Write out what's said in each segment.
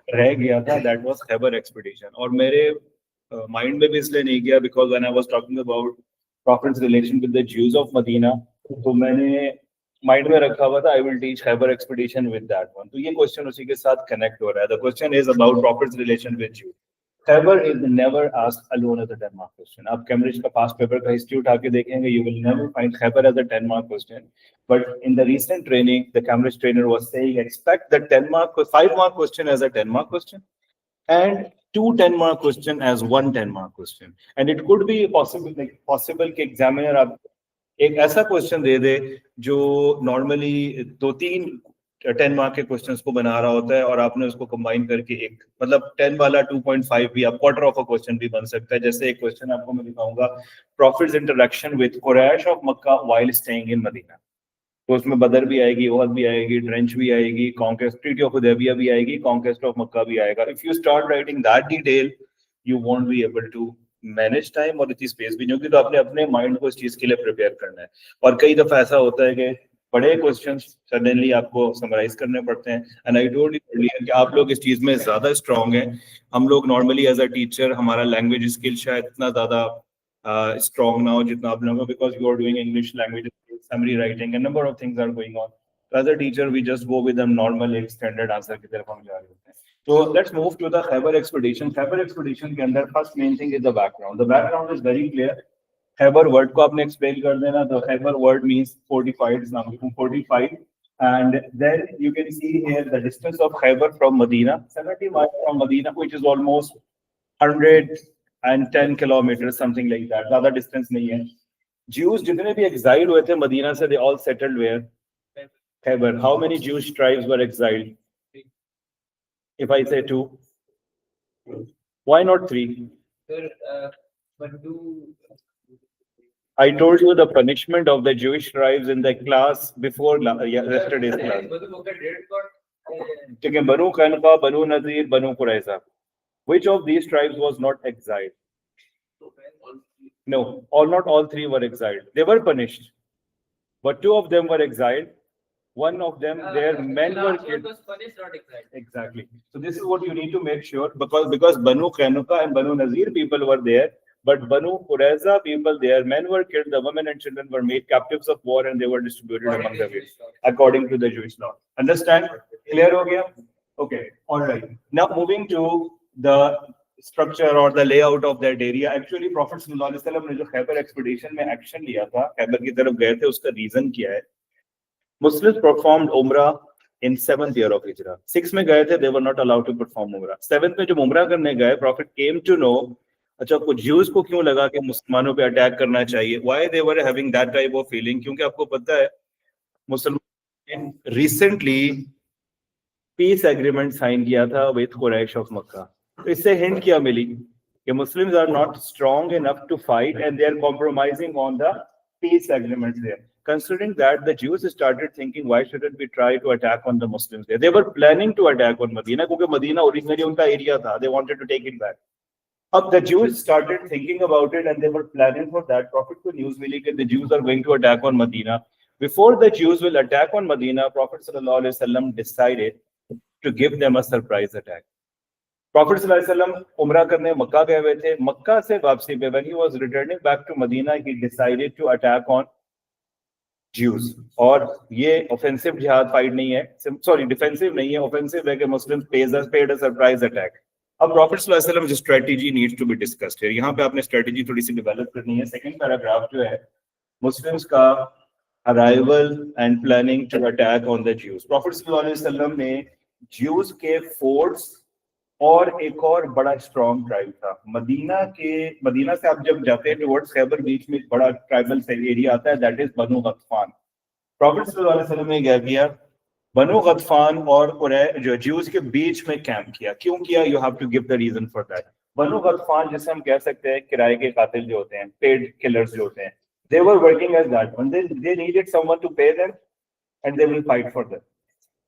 रह गया था, दैट वाज खैबर एक्सपीडिशन। और मेरे माइंड में भी इसलिए नहीं गया because when I was talking about prophet's relation with the Jews of Medina, तो मैंने माइंड में रखा हुआ था I will teach Khaybar expedition with that one. तो ये क्वेश्चन उसी के साथ कनेक्ट हो रहा है। The question is about prophet's relation with Jews. Khaybar is never asked alone as a 10 mark question. आप कैम्ब्रिज का पास्ट पेपर का हिस्ट्री उठा के देखेंगे, you will never find Khaybar as a 10 mark question. But in the recent training, the Cambridge trainer was saying expect the 10 mark, 5 mark question as a 10 mark question, and 2 10 mark question as 1 10 mark question. And it could be possible कि examiner आप एक ऐसा question दे दे जो normally 2-3 10 mark के questions को बना रहा होता है, और आपने उसको कंबाइन करके एक मतलब 10 वाला 2.5 भी आप क्वार्टर ऑफ अ क्वेश्चन भी बन सकता है। जैसे एक क्वेश्चन आपको मैं दिखाऊंगा, prophet's interaction with Quraysh of Mecca while staying in Medina. तो उसमें बदर भी आएगी, ओहद भी आएगी, ड्रेंच भी आएगी, कॉन्क्वेस्ट ट्रीटी ऑफ हुदैबिया भी आएगी, कॉन्क्वेस्ट ऑफ मक्का भी आएगा। If you start writing that detail you won't be able to manage time, और इतनी स्पेस भी नहीं होगी। तो आपने अपने माइंड को इस चीज के लिए प्रिपेयर करना है। और कई दफा ऐसा होता है कि बड़े क्वेश्चंस सडनली आपको समराइज करने पड़ते हैं। And I told you earlier कि आप लोग इस चीज में ज्यादा स्ट्रांग हैं। हम लोग नॉर्मली एज अ टीचर हमारा लैंग्वेज स्किल शायद इतना ज्यादा स्ट्रांग ना हो जितना आप लोगों का, because you are doing English language summary writing and number of things are going on. As a teacher we just go with normal एक स्टैंडर्ड आंसर की तरफ हम जा रहे होते हैं। तो let's move to the Khaybar expedition. Khaybar expedition के अंदर first main thing is the background. The background is very clear. Khaybar word को आपने एक्सप्लेन कर देना। तो Khaybar word means fortified, 45, and then you can see here the distance of Khaybar from Medina, 70 miles from Medina, which is almost 110 kilometers, something like that. ज़्यादा distance नहीं है। Jews जितने भी exiled हुए थे मदीना से, they all settled where? Khaybar. How many Jewish tribes were exiled? If I say 2, why not 3? But do I told you the punishment of the Jewish tribes in the class before yesterday's class. ठीक है, Banu Qaynuqa, Banu Nazir, Banu Qurayza. Which of these tribes was not exiled? No, not all 3 were exiled. They were punished, but 2 of them were exiled. One of them, their men were killed. Exactly. So this is what you need to make sure, because Banu Qaynuqa and Banu Nazir people were there. But Banu Qurayza people, their men were killed, the women and children were made captives of war, and they were distributed among the Jews according to the Jewish law. Understand? Clear ho gaya? Okay. All right. Now moving to the structure or the layout of that area. Actually, Prophet sallallahu alaihi wasallam ने जो Khyber expedition में action लिया था, खैबर की तरफ गए थे, उसका रीजन क्या है? Muslims performed Umrah in 7th year of Hijrah. 6 में गए थे, they were not allowed to perform Umrah. 7th में जब उमरा करने गए, Prophet came to know अच्छा कुछ ज्यूज को क्यों लगा कि मुसलमानों पे अटैक करना चाहिए। Why they were having that type of feeling? क्योंकि आपको पता है मुसलमान ने रिसेंटली पीस एग्रीमेंट साइन किया था विद कुरैश ऑफ मक्का। तो इससे हिंट क्या मिली कि Muslims are not strong enough to fight and they are compromising on the peace agreements there. Considering that, the Jews started thinking, why shouldn't we try to attack on the Muslims there? They were planning to attack on Medina क्योंकि Medina originally उनका area था। They wanted to take it back. अब the Jews started thinking about it and they were planning for that. Prophet को news मिली कि the Jews are going to attack on Medina. Before the Jews will attack on Medina, Prophet sallallahu alaihi wasallam decided to give them a surprise attack. Prophet sallallahu alaihi wasallam उमरा करने मक्का गए हुए थे। मक्का से वापसी पे when he was returning back to Medina, he decided to attack on Jews. और ये offensive jihad fight नहीं है, sorry defensive नहीं है, offensive है कि Muslims paid a surprise attack. अब Prophet sallallahu alaihi wasallam strategy needs to be discussed here. यहाँ पे आपने strategy थोड़ी सी develop करनी है। Second paragraph जो है Muslims का arrival and planning to attack on the Jews. Prophet sallallahu alaihi wasallam ने Jews के forts और एक और बड़ा स्ट्रॉन्ग ट्राइब था मदीना से आप जब जाते हैं टुवर्ड्स खैबर बीच में एक बड़ा ट्राइबल एरिया आता है, दैट इज बनु गतफान। प्रॉफिट सल्लल्लाहु अलैहि वसल्लम ने क्या किया, बनु गतफान और जो ज्यूज के बीच में कैंप किया। क्यों किया? You have to give the reason for that. Banu Ghatafan जिसे हम कह सकते हैं किराए के कातिल जो होते हैं, पेड किलर्स जो होते हैं, they were working as that one, they needed someone to pay them and they will fight for them.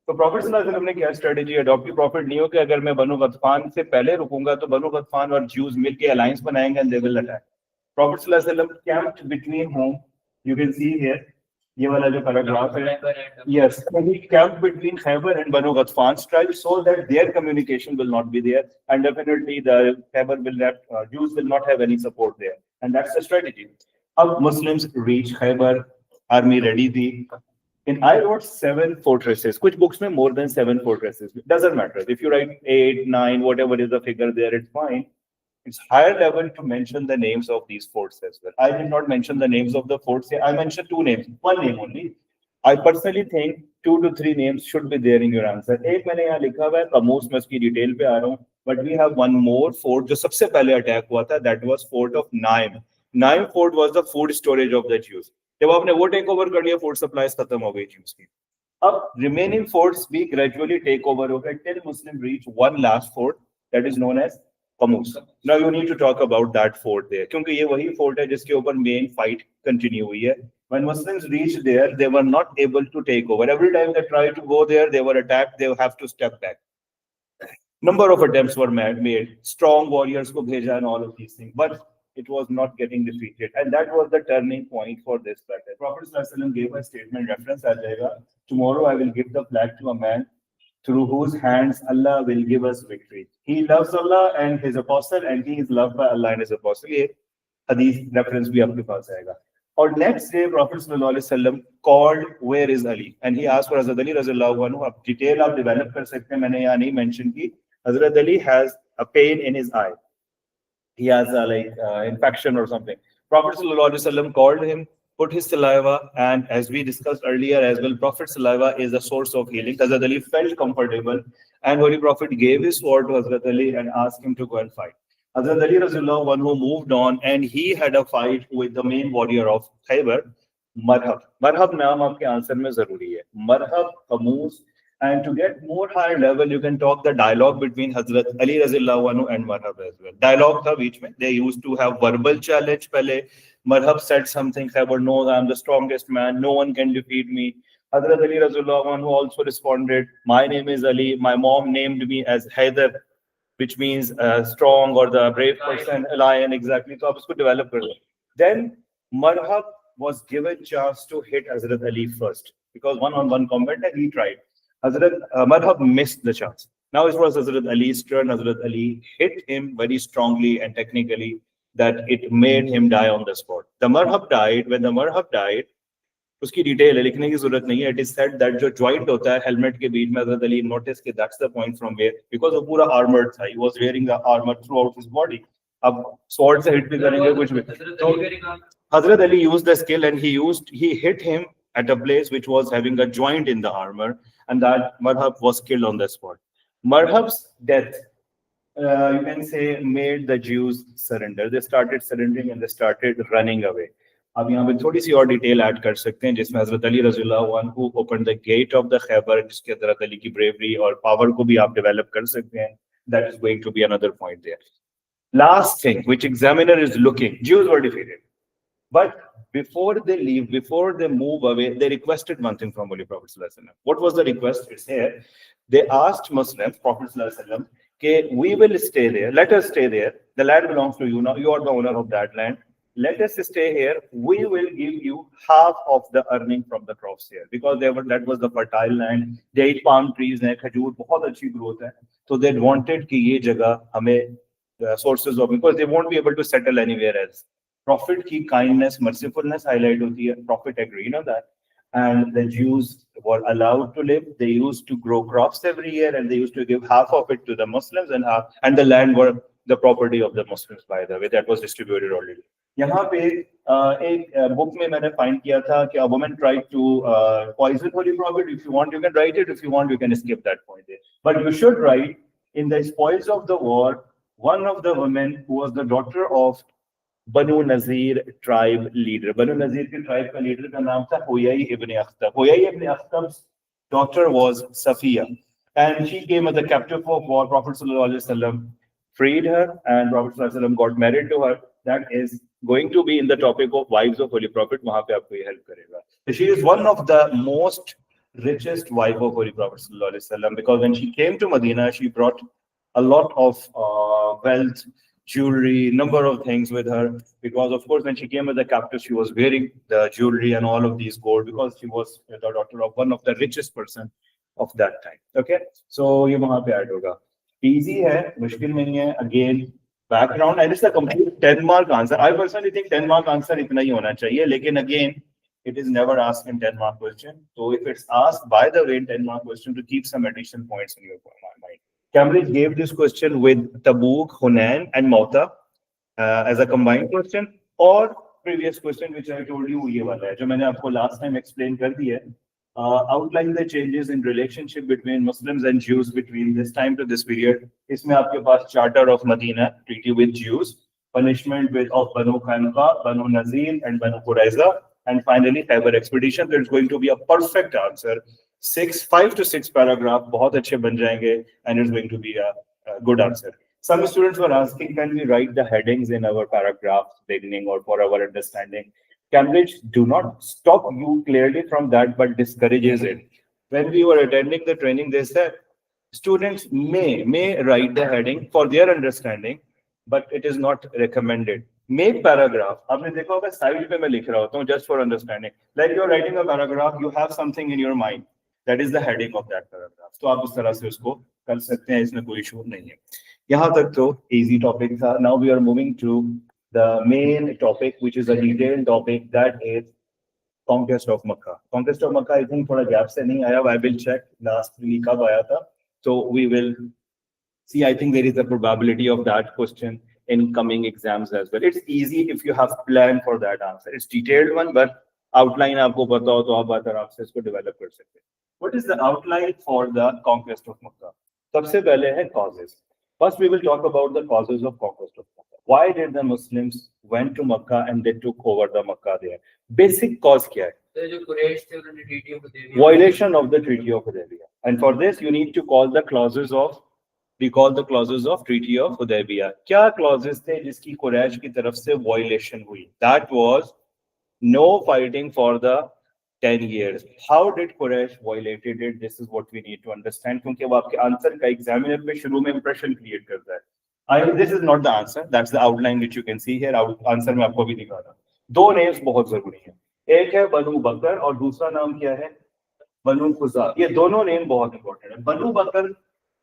तो प्रॉफिट सल्लल्लाहु अलैहि वसल्लम ने क्या स्ट्रेटेजी अडॉप्ट की? प्रॉफिट नहीं हो कि अगर मैं बनु गतफान से पहले रुकूंगा तो बनु गतफान और ज्यूज मिलके अलायंस बनाएंगे and they will attack. Prophet सल्लल्लाहु अलैहि वसल्लम camped between home, you can see here, ये वाला जो paragraph है. Khaybar and- Yes, and he camped between Khaybar and Banu Ghatfan's tribe so that their communication will not be there, and definitely the Khaybar will not, Jews will not have any support there, and that's the strategy. अब Muslims reach Khaybar, army ready थी. And I wrote 7 fortresses. कुछ books में more than 7 fortresses. It doesn't matter. If you write 8, 9, whatever is the figure there, it's fine. It's higher level to mention the names of these forts as well. I did not mention the names of the forts here. I mentioned 2 names, 1 name only. I personally think 2 to 3 names should be there in your answer. एक मैंने यहाँ लिखा हुआ है, कमूस में उसकी detail पे आ रहा हूँ. But we have one more fort जो सबसे पहले अटैक हुआ था. That was Fort of Naim. Naim Fort was the food storage of the Jews. जब आपने वो टेक ओवर कर लिया, फूड सप्लाईज खत्म हो गई Jews की. अब remaining forts भी gradually take over हो गए till Muslim reach one last fort that is known as Qamus. Now you need to talk about that fort there, क्योंकि ये वही fort है जिसके ऊपर main fight continue हुई है. When Muslims reached there, they were not able to take over. Every time they tried to go there, they were attacked. They have to step back. Number of attempts were made. Strong warriors को भेजा and all of these things, but it was not getting defeated, and that was the turning point for this battle. Prophet ﷺ gave a statement reference आ जाएगा. Tomorrow I will give the flag to a man through whose hands Allah will give us victory. He loves Allah and His apostle, and he is loved by Allah and His apostle. ये hadith reference भी आपके पास आएगा. और next day, Prophet ﷺ called, "Where is Ali?" And he asked for Hazrat Ali रज़ियल्लाहु अन्हु. अब detail आप develop कर सकते हैं. मैंने यहाँ नहीं mention की. Hazrat Ali has a pain in his eye. He has a infection or something. Prophet ﷺ called him, put his saliva, and as we discussed earlier as well, Prophet's saliva is a source of healing. Hazrat Ali felt comfortable, and Holy Prophet gave his sword to Hazrat Ali and asked him to go and fight. Hazrat Ali Rasulullah who moved on, and he had a fight with the main warrior of Khaybar, Marhab. Marhab naam aapke answer mein zaruri hai. Marhab, Qamus. And to get more higher level, you can talk the dialogue between Hazrat Ali Razillahu anhu and Marhab as well. Dialogue tha beech mein. They used to have verbal challenge. Pehle Marhab said something, Khaybar, no, I am the strongest man. No one can defeat me. Hazrat Ali Razillahu anhu also responded, my name is Ali. My mom named me as Haidar, which means strong or the brave person, lion, exactly. So aap usko develop kar. Then Marhab was given chance to hit Hazrat Ali first because one-on-one combat, and he tried. Hazrat Marhab missed the chance. Now it was Hazrat Ali's turn. Hazrat Ali hit him very strongly and technically that it made him die on the spot. The Marhab died. When the Marhab died, उसकी detail है, लिखने की जरूरत नहीं है. It is said that जो joint होता है हेलमेट के बीच में, Hazrat Ali noticed कि that's the point from where, because वो पूरा armored था. He was wearing the armor throughout his body. अब sword से hit भी करेंगे कुछ भी. तो Hazrat Ali used the skill and he hit him at a place which was having a joint in the armor, and that Marhab was killed on the spot. Marhab's death, you can say, made the Jews surrender. They started surrendering and they started running away. अब यहाँ पे थोड़ी सी और detail add कर सकते हैं जिसमें हजरत Ali रज़ियल्लाहु अन्हु open the gate of the Khaybar, जिसके हजरत अली की ब्रेवरी और पावर को भी आप डेवलप कर सकते हैं. That is going to be another point there. Last thing which examiner is looking, Jews were defeated. But before they leave, before they move away, they requested one thing from Holy Prophet ﷺ. What was the request? It's here. They asked Muslims, Prophet ﷺ, okay, we will stay there. Let us stay there. The land belongs to you now. You are the owner of that land. Let us stay here. We will give you half of the earning from the crops here, because that was the fertile land. They eat palm trees, khajur, बहुत अच्छी growth है. So they wanted कि ये जगह हमें sources of, because they won't be able to settle anywhere else. Prophet ki kindness, mercifulness highlight hoti hai. Prophet agreed on that, and the Jews were allowed to live. They used to grow crops every year, and they used to give half of it to the Muslims, and the land were the property of the Muslims, by the way. That was distributed already. यहाँ पे एक book में मैंने find किया था कि a woman tried to poison Holy Prophet. If you want, you can write it. If you want, you can skip that point there. But you should write, in the spoils of the war, one of the women who was the daughter of Banu Nazir tribe leader. Banu Nazir के tribe का leader का नाम था Huyai ibn Akhtab. Huyai ibn Akhtab's daughter was Safiya, and she came as a captive of war. Prophet ﷺ freed her, and Prophet ﷺ got married to her. That is going to be in the topic of wives of Holy Prophet. वहाँ पे आपको ये help करेगा. So she is one of the most richest wife of Holy Prophet ﷺ, because when she came to Medina, she brought a lot of wealth. jewelry, number of things with her, because of course when she came as a captive, she was wearing the jewelry and all of these gold because she was the daughter of one of the richest person of that time. Okay, so ये वहाँ पे add होगा. Easy है, मुश्किल नहीं है. Again, background and it's a complete 10 mark answer. I personally think 10 mark answer इतना ही होना चाहिए, लेकिन again it is never asked in 10 mark question. So if it's asked by the way in 10 mark question, to keep some additional points in your mind. Cambridge gave this question with Tabuk, Hunain and Mauta as a combined question, or previous question which I told you ये वाला है जो मैंने आपको last time explain कर दिया है. Outline the changes in relationship between Muslims and Jews between this time to this period. इसमें आपके पास Charter of Medina, treaty with Jews, punishment with of Banu Qaynuqa, Banu Nazir and Banu Qurayza, and finally Khyber expedition. There's going to be a perfect answer. 5 to 6 paragraph बहुत अच्छे बन जाएंगे, and it's going to be a good answer. Some students were asking, can we write the headings in our paragraph beginning or for our understanding? Cambridge do not stop you clearly from that, but discourages it. When we were attending the training, they said students may write the heading for their understanding, but it is not recommended. Make paragraph. आपने देखा होगा side पे मैं लिख रहा होता हूँ just for understanding. Like you're writing a paragraph, you have something in your mind. That is the heading of that paragraph. तो आप उस तरह से उसको कर सकते हैं, इसमें कोई इशू नहीं है. यहाँ तक तो easy topic था. Now we are moving to the main topic, which is a detailed topic, that is conquest of Makkah. Conquest of Makkah, I think थोड़ा gap से नहीं आया. I will check last week कब आया था. So we will see. I think there is a probability of that question in coming exams as well. It's easy if you have plan for that answer. It's detailed one, but outline आपको पता हो तो आप आराम से इसको develop कर सकते हैं. What is the outline for the conquest of Makkah? सबसे पहले है causes. First, we will talk about the causes of conquest of Makkah. Why did the Muslims went to Makkah and they took over the Makkah there? Basic cause क्या है? तो जो कुरैश थे उन्होंने treaty of Hudaybiyah. Violation of the treaty of Hudaybiyah. And for this, you need to call the clauses of. We call the clauses of treaty of Hudaybiyah. क्या clauses थे जिसकी कुरैश की तरफ से violation हुई? That was no fighting for the 10 years. How did Quraysh violated it? This is what we need to understand. क्योंकि वो आपके आंसर का एग्जामिनर पे शुरू में इंप्रेशन क्रिएट करता है. This is not the answer. That's the outline which you can see here. Answer में आपको भी दिखा रहा. दो नेम्स बहुत जरूरी हैं. एक है बनु बकर और दूसरा नाम क्या है? बनु खुजा. ये दोनों नेम बहुत इंपॉर्टेंट है. बनु बकर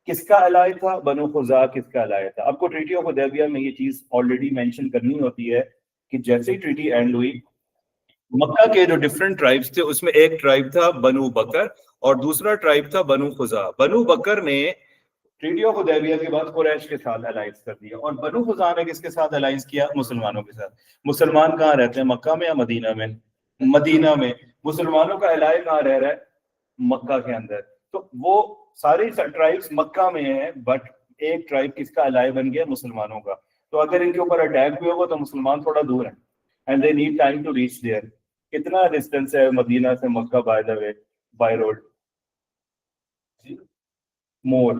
किसका अलाय था? बनु खुजा किसका अलाय था? आपको ट्रीटी ऑफ हुदैबिया में ये चीज ऑलरेडी मेंशन करनी होती है कि जैसे ही ट्रीटी एंड हुई, मक्का के जो डिफरेंट ट्राइब्स थे उसमें एक ट्राइब था बनु बकर और दूसरा ट्राइब था बनु खुजा. बनु बकर ने ट्रीटी ऑफ हुदैबिया के बाद कुरैश के साथ अलायंस कर दिया और बनु खुजा ने किसके साथ अलायंस किया? मुसलमानों के साथ. मुसलमान कहाँ रहते हैं? मक्का में या मदीना में? मदीना में. मुसलमानों का अलाय कहाँ रह रहा है? मक्का के अंदर. तो वो सारे ट्राइब्स मक्का में है, बट एक ट्राइब किसका अलाय बन गया? मुसलमानों का. तो अगर इनके ऊपर अटैक भी होगा तो मुसलमान थोड़ा दूर है and they need time to reach there. कितना डिस्टेंस है मदीना से Mecca by the way by road? मोर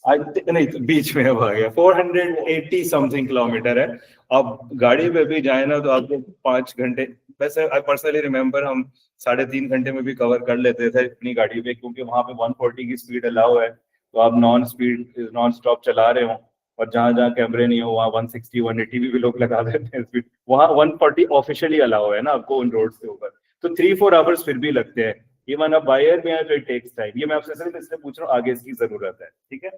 नहीं, बीच में अब आ गया. 480 समथिंग किलोमीटर है. अब गाड़ी पे भी जाए ना तो आपको 5 घंटे. वैसे आई पर्सनली रिमेम्बर हम 3.5 घंटे में भी कवर कर लेते थे अपनी गाड़ी पे, क्योंकि वहां पे 140 की स्पीड अलाउ है. तो आप नॉन स्टॉप चला रहे हो और जहां जहां कैमरे नहीं हो वहाँ 160 180 भी लोग लगा देते हैं स्पीड. वहाँ 140 ऑफिशियली अलाउ है ना आपको उन रोड के ऊपर. तो 3-4 आवर्स फिर भी लगते हैं. इवन अब बाय एयर में है तो इट टेक्स टाइम. ये मैं आपसे सिर्फ इसलिए पूछ रहा हूँ, आगे इसकी जरूरत है. ठीक है.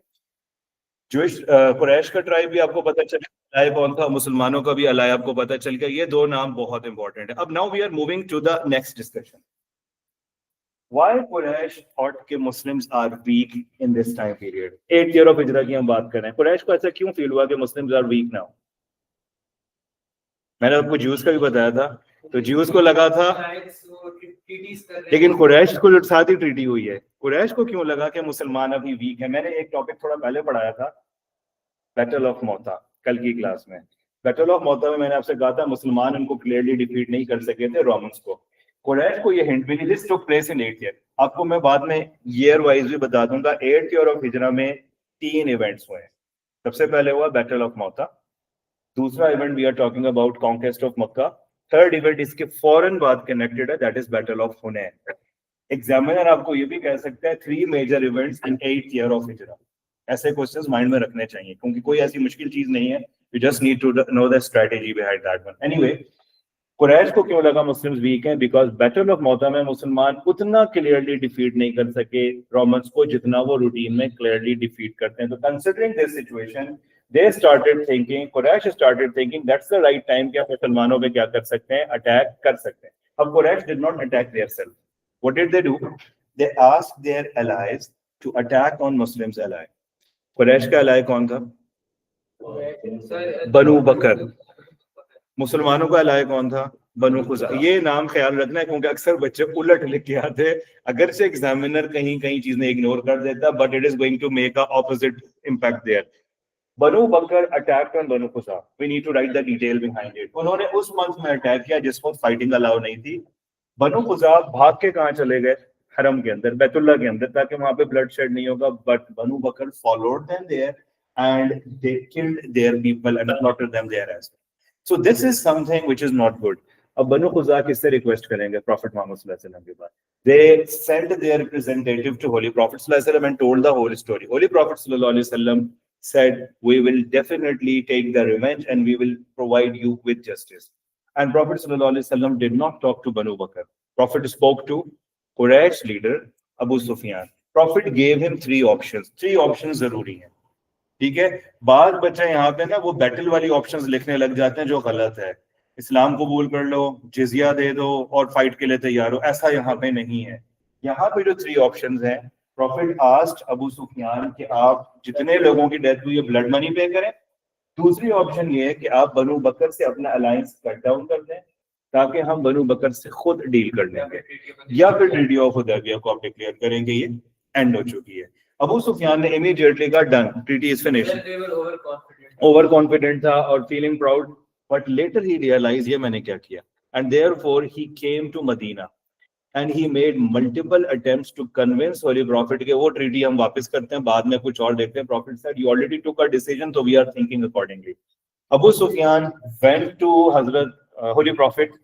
जूइश कुरैश का ट्राइब भी आपको पता चल गया, अलाय कौन था? मुसलमानों का भी अलाय आपको पता चल गया. ये दो नाम बहुत इंपॉर्टेंट है. अब now we are moving to the next discussion. Why Quraysh thought कि Muslims are weak in this time period? 8th year of Hijra की हम बात कर रहे हैं. कुरैश को ऐसा क्यों फील हुआ कि Muslims are weak now? मैंने आपको ज्यूस का भी बताया था. तो ज्यूस को लगा था, लेकिन कुरैश को साथ ही ट्रीटी हुई है. कुरैश को क्यों लगा कि मुसलमान अभी वीक है? मैंने एक टॉपिक थोड़ा पहले पढ़ाया था, बैटल ऑफ मौता, कल की क्लास में. बैटल ऑफ मौता में मैंने आपसे कहा था मुसलमान उनको क्लियरली डिफीट नहीं कर सके थे रोमन्स को. कुरैश को ये हिंट मिली. This took place in 8th year. आपको मैं बाद में ईयर वाइज भी बता दूंगा. 8th ईयर ऑफ हिजरा में 3 इवेंट्स हुए. सबसे पहले हुआ बैटल ऑफ मौता. दूसरा event we are talking about conquest of Mecca. Third event इसके फौरन बाद कनेक्टेड है, that is battle of Hunain. Examiner आपको ये भी कह सकता है 3 major events in 8th year of Hijra. ऐसे क्वेश्चंस माइंड में रखने चाहिए, क्योंकि कोई ऐसी मुश्किल चीज नहीं है You just need to know the strategy behind that one. Anyway, Quraish को क्यों लगा मुस्लिम्स वीक हैं? बिकॉज बैटल ऑफ मौता में मुसलमान उतना क्लियरली डिफीट नहीं कर सके रोमन्स को जितना वो रूटीन में क्लियरली डिफीट करते हैं. तो considering this situation they started thinking, Quraysh started thinking that's the right time कि आप मुसलमानों पे क्या कर सकते हैं, अटैक कर सकते हैं. अब Quraysh did not attack themselves. What did they do? They asked their allies to attack on Muslims ally. Quraysh का ally कौन था? बनु बकर. मुसलमानों का ally कौन था? बनु खुजा. ये नाम ख्याल रखना है क्योंकि अक्सर बच्चे उलट लिख के आते हैं. अगर से एग्जामिनर कहीं कहीं चीजें इग्नोर कर देता, but it is going to make a opposite impact there. Banu Bakr attack on Banu Khuza. We need to write the detail behind it. उन्होंने उस मंथ में अटैक किया जिस वक्त फाइटिंग अलाउ नहीं थी. बनु खुजा भाग के कहां चले गए? हरम के अंदर, बैतुल्लाह के अंदर, ताकि वहां पे ब्लड शेड नहीं होगा. But Banu Bakr followed them there and they killed their people and slaughtered them there as well. So this is something which is not good. अब बनु खुजा किससे रिक्वेस्ट करेंगे? प्रॉफिट मोहम्मद सल्लल्लाहु अलैहि वसल्लम के पास. They sent their representative to Holy Prophet सल्लल्लाहु अलैहि वसल्लम and told the whole story. Holy Prophet सल्लल्लाहु अलैहि वसल्लम said, we will definitely take the revenge and we will provide you with justice. And Prophet sallallahu alaihi wasallam did not talk to Banu Bakr. Prophet spoke to Quraysh leader Abu Sufyan. Prophet gave him three options. Three options जरूरी हैं. ठीक है. बाद बच्चे यहाँ पे ना वो बैटल वाली ऑप्शंस लिखने लग जाते हैं जो गलत है. इस्लाम कबूल कर लो, जिजिया दे दो और फाइट के लिए तैयार हो. ऐसा यहाँ पे नहीं है. यहाँ पे जो थ्री ऑप्शंस हैं, प्रॉफिट आस्क्ड अबू सुफियान कि आप जितने लोगों की डेथ हुई है ब्लड मनी पे करें. दूसरी ऑप्शन ये है कि आप बनु बकर से अपना अलायंस कट डाउन कर दें ताकि हम बनु बकर से खुद डील कर लेंगे, या फिर ट्रीटी ऑफ हुदैबिया को आप डिक्लेयर करेंगे. ये एंड हो चुकी है. अबू सुफियान ने इमीडिएटली कहा done, treaty is finished. Over confident था और feeling proud, but later he realise ये मैंने क्या किया. And therefore he came to Medina and he made multiple attempts to convince Holy Prophet कि वो treaty हम वापस करते हैं, बाद में कुछ और देखते हैं. Prophet said, you already took a decision, so we are thinking accordingly. Abu Sufyan went to Hazrat Holy Prophet.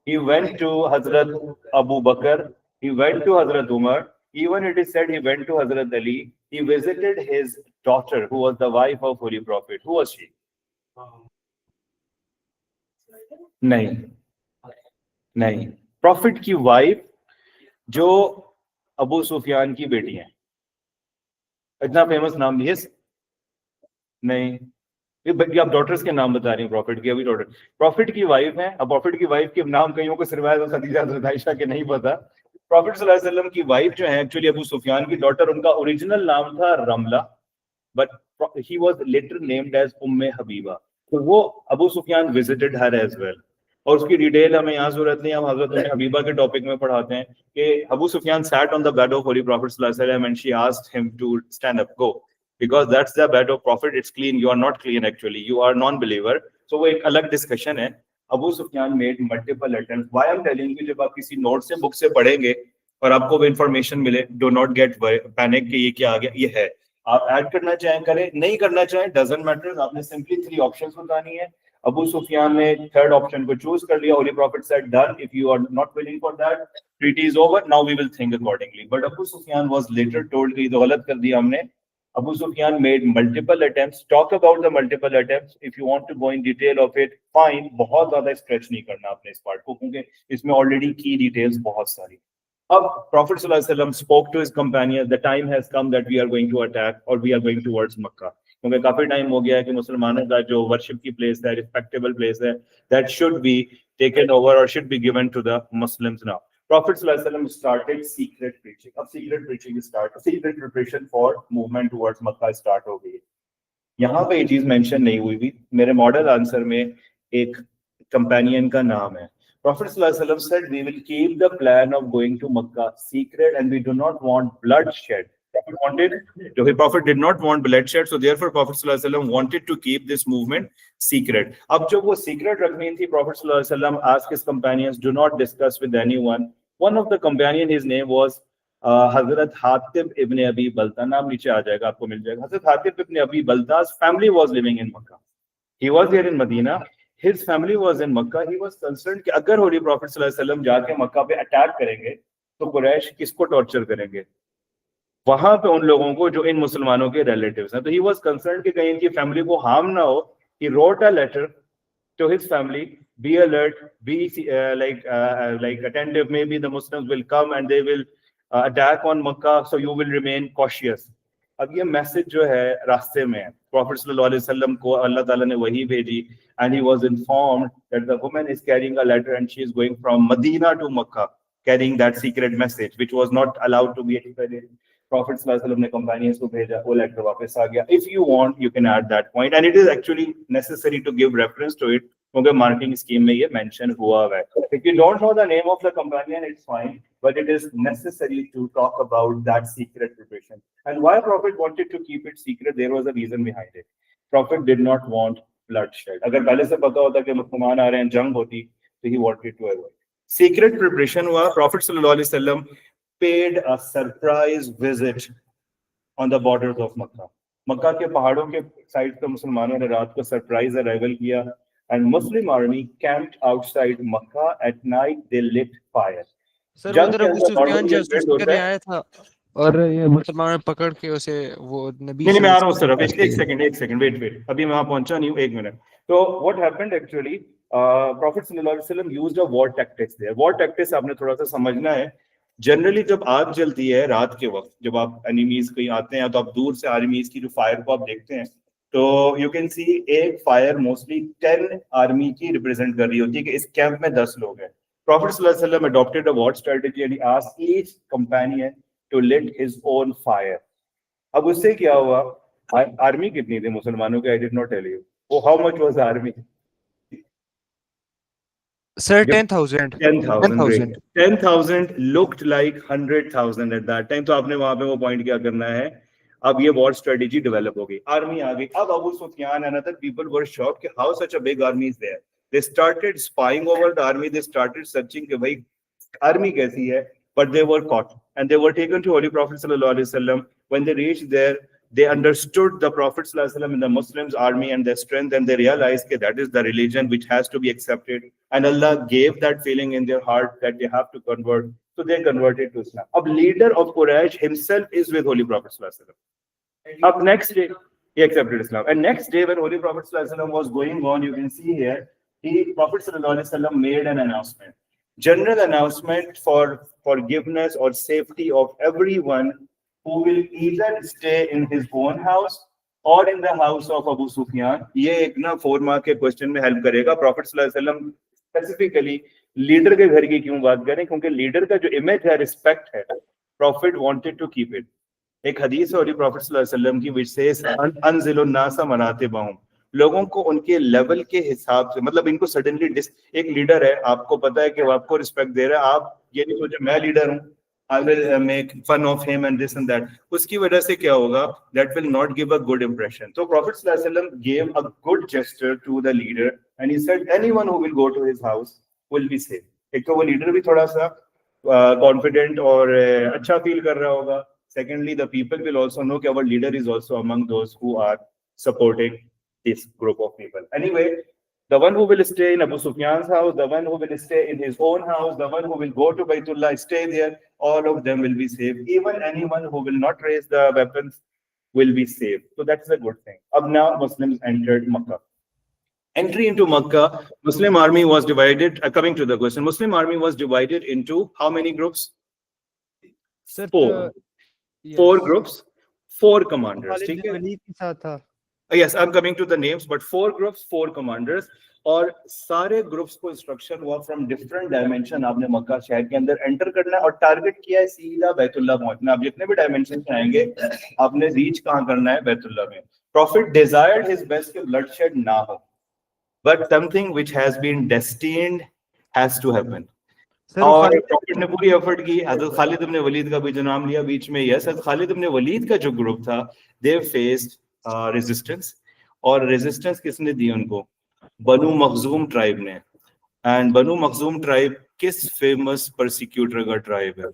He went to Hazrat Abu Bakr. He went to Hazrat Umar. Even it is said he went to Hazrat Ali. He visited his daughter, who was the wife of Holy Prophet. Who was she? नहीं, नहीं. Profit की wife जो अबू सुफियान की बेटी है. इतना famous नाम नहीं है. नहीं, ये आप डॉटर्स के नाम बता रही हैं. प्रॉफिट की अभी डॉटर प्रॉफिट की वाइफ है. अब प्रॉफिट की वाइफ के नाम कईयों को सिर्फ खदीजा हज़रत आयशा के नहीं पता. प्रॉफिट सल्लल्लाहु अलैहि वसल्लम की वाइफ जो है एक्चुअली अबू सुफियान की डॉटर, उनका ओरिजिनल नाम था Ramla, but he was later named as Umme Habiba. तो वो Abu Sufyan visited her as well. और उसकी डिटेल हमें यहाँ जरूरत नहीं, हम हजरत उम्मे हबीबा के टॉपिक में पढ़ाते हैं कि Abu Sufiyan sat on the bed of Holy Prophet सल्लल्लाहु अलैहि वसल्लम and she asked him to stand up, go, because that's the bed of Prophet. It's clean, you are not clean actually, you are non-believer. So वो एक अलग discussion है. Abu Sufiyan made multiple attempts. Why I'm telling you, जब आप किसी note से book से पढ़ेंगे और आपको वो इन्फॉर्मेशन मिले, do not get panic कि ये क्या आ गया. ये है, आप ऐड करना चाहें करें, नहीं करना चाहें doesn't matter. आपने सिंपली थ्री ऑप्शंस बतानी है. अबू सुफियान ने थर्ड ऑप्शन को चूज कर लिया. Holy prophet said done, if you are not willing for that, treaty is over, now we will think accordingly. But Abu Sufyan was later told कि गलत कर दिया हमने. Abu Sufyan made multiple attempts. Talk about the multiple attempts if you want to go in detail of it, fine. बहुत ज्यादा stretch नहीं करना आपने इस पार्ट को, क्योंकि इसमें ऑलरेडी की डिटेल्स बहुत सारी. अब प्रॉफिट सल्लल्लाहु अलैहि वसल्लम spoke to his companion, the time has come that we are going to attack और we are going towards Mecca. क्योंकि काफी टाइम हो गया है कि मुसलमानों का जो वर्शिप की प्लेस है, रिस्पेक्टेबल प्लेस है, that should be taken over और should be given to the Muslims now. Prophet सल्लल्लाहु अलैहि वसल्लम स्टार्टेड सीक्रेट प्रीचिंग. अब secret preaching start, secret preparation for movement towards Mecca start हो गई. यहाँ पे ये चीज मेंशन नहीं हुई थी. मेरे मॉडल आंसर में एक कंपेनियन का नाम है. Prophet sallallahu alaihi wasallam said, we will keep the plan of going to Makkah secret and we do not want bloodshed. Prophet did not want bloodshed, so therefore Prophet sallallahu alaihi wasallam wanted to keep this movement secret. अब जब वो secret रखनी थी, Prophet sallallahu alaihi wasallam asked his companions, do not discuss with anyone. One of the companion, his name was Hazrat Hatib ibn Abi Balta. नाम नीचे आ जाएगा, आपको मिल जाएगा. Hazrat Hatib ibn Abi Balta's family was living in Makkah. He was there in Medina. His family was in Makkah. He was concerned कि अगर Holy Prophet sallallahu alaihi wasallam जाके मक्का पे attack करेंगे तो कुरैश किसको टॉर्चर करेंगे? वहां पे उन लोगों को जो इन मुसलमानों के रिलेटिव्स हैं. तो he was concerned कि कहीं इनकी फैमिली को हार्म ना हो, He wrote a letter to his family, be alert, be like attentive, maybe the Muslims will come and they will attack on Makkah, so you will remain cautious. अब ये message जो है रास्ते में profit सल्लल्लाहु अलैहि वसल्लम को अल्लाह ताला ने वही भेजी, and he was informed that the woman is carrying a letter and she is going from Medina to Makkah carrying that secret message which was not allowed to be explained. Prophet सल्लल्लाहु अलैहि वसल्लम ने companions को भेजा, वो letter वापस आ गया. If you want, you can add that point, and it is actually necessary to give reference to it क्योंकि मार्किंग स्कीम में ये मेंशन हुआ है. If you don't know the name of the companion, it's fine, but it is necessary to talk about that secret preparation. And why Prophet wanted to keep it secret, there was a reason behind it. Prophet did not want bloodshed. अगर पहले से पता होता कि मुसलमान आ रहे हैं, जंग होती, तो he wanted to avoid. Secret preparation हुआ. Prophet सल्लल्लाहु अलैहि वसल्लम paid a surprise visit on the borders of Makkah. मक्का के पहाड़ों के साइड पे मुसलमानों ने रात को सरप्राइज अराइवल किया, and Muslim army camped outside Makkah. At night they lit fire. Sir उधर अबू सुफियान जासूस करने आया था और ये मुसलमान पकड़ के उसे वो नबी नहीं मैं आ रहा हूँ सर, एक सेकंड वेट अभी मैं वहां पहुंचा नहीं हूँ, एक मिनट. तो what happened actually, Prophet सल्लल्लाहु अलैहि वसल्लम used a war tactics there. War tactics आपने थोड़ा सा समझना है. जनरली जब आग जलती है रात के वक्त, जब आप एनिमीज कहीं आते हैं तो आप दूर से आर्मीज की जो फायर को आप देखते हैं, तो यू कैन सी एक फायर मोस्टली 10 आर्मी की रिप्रेजेंट कर रही होती है कि इस कैंप में 10 लोग हैं. Prophet सल्लल्लाहु अलैहि वसल्लम adopted a war strategy and he asked each companion to lit his own fire. अब उससे क्या हुआ, आर्मी कितनी थी मुसलमानों की, I did not tell you. Oh, how much was the army? Sir, 10,000. 10,000 looked like 100,000 at that time. तो आपने वहां पे वो पॉइंट क्या करना है, अब ये वॉर स्ट्रेटेजी डेवलप हो गई, आर्मी आ गई. अब Abu Sufiyan and other people were shocked कि how such a big army is there. They started spying over the army. They started searching कि भाई आर्मी कैसी है, but they were caught and they were taken to Holy Prophet sallallahu alaihi wasallam. When they reached there, they understood the Prophet sallallahu alaihi wasallam and the Muslims army and their strength, and they realized that that is the religion which has to be accepted, and Allah gave that feeling in their heart that they have to convert, so they converted to Islam. Ab leader of Quraysh himself is with Holy Prophet sallallahu alaihi wasallam. Up next day he accepted Islam, and next day when Holy Prophet sallallahu alaihi wasallam was going on, you can see here, Prophet sallallahu alaihi wasallam made an announcement, general announcement for forgiveness or safety of everyone who will either stay in his own house or in the house of Abu Sufyan. ये एक ना 4 mark के question में help करेगा. Profit सल्लल्लाहु अलैहि वसल्लम specifically leader के घर की क्यों बात करें, क्योंकि लीडर का जो इमेज है, रिस्पेक्ट है, prophet wanted to keep it. एक हदीस है प्रॉफिट सल्लल्लाहु अलैहि वसल्लम की which says अनज़िलुन नासा मरातिबहुम, लोगों को उनके लेवल के हिसाब से, मतलब इनको सडनली एक लीडर है, आपको पता है कि वो आपको रिस्पेक्ट दे रहा है, आप ये नहीं सोचे मैं लीडर हूँ, I will make fun of him and this and that. उसकी वजह से क्या होगा, that will not give a good impression. So Prophet sallallahu alaihi wasallam gave a good gesture to the leader and he said anyone who will go to his house will be safe. एक तो वो leader भी थोड़ा सा confident और अच्छा feel कर रहा होगा. Secondly, the people will also know that our leader is also among those who are supporting this group of people. Anyway, the one who will stay in Abu Sufyan's house, the one who will stay in his own house, the one who will go to Baytullah, stay there, all of them will be safe. Even anyone who will not raise the weapons will be safe. So that's a good thing. Ab now Muslims entered Makkah. Entry into Makkah, Muslim army was divided, coming to the question, Muslim army was divided into how many groups? Sir, 4. yes. 4 groups, 4 commanders. Khalid ठीक है? वलीद के साथ था. Yes, I'm coming to the names, but 4 groups, 4 commanders, और सारे groups को instruction हुआ from different dimension, आपने मक्का शहर के अंदर एंटर करना है और टारगेट किया है सीधा बैतुल्लाह पहुंचना. आप जितने भी डायमेंशन में आएंगे, आपने रीच कहाँ करना है, बैतुल्लाह में. प्रॉफिट डिजायर्ड हिज बेस्ट कि ब्लडशेड ना हो, but something which has been destined has to happen. और प्रॉफिट ने पूरी एफर्ट की. हज़रत खालिद इब्न वलीद का भी जो नाम लिया बीच में, यस, हज़रत खालिद इब्न वलीद का जो ग्रुप था, दे फेस्ड रेजिस्टेंस. और रेजिस्टेंस किसने दी उनको? बनु मखजूम ट्राइब ने. एंड बनु मखजूम ट्राइब किस फेमस परसिक्यूटर का ट्राइब है?